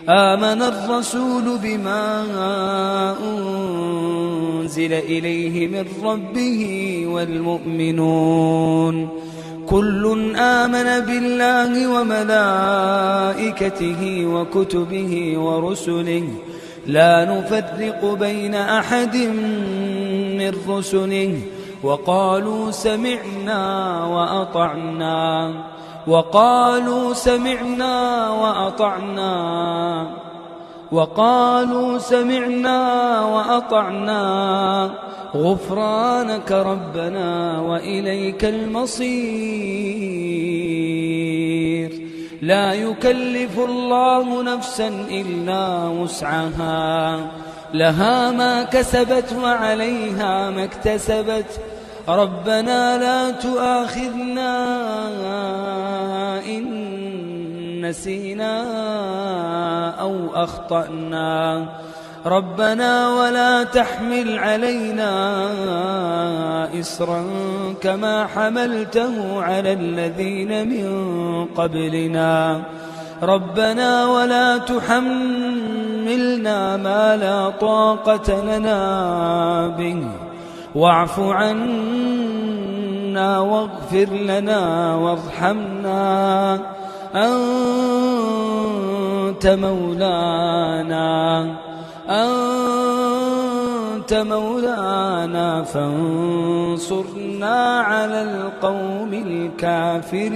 آمن الرسول بما أنزل إليه من ربه والمؤمنون كل آمن بالله وملائكته وكتبه ورسله لا نفرق بين أحد من رسله وقالوا سمعنا وأطعنا غفرانك ربنا وإليك المصير لا يكلف الله نفسا إلا وسعها لها ما كسبت وعليها ما اكتسبت ربنا لا تؤاخذنا إن نسينا أو أخطأنا ربنا ولا تحمل علينا إصرا كما حملته على الذين من قبلنا ربنا ولا تحملنا ما لا طاقة لنا به واعف عنا واغفر لنا وارحمنا أنت مولانا فانصرنا على القوم الكافرين.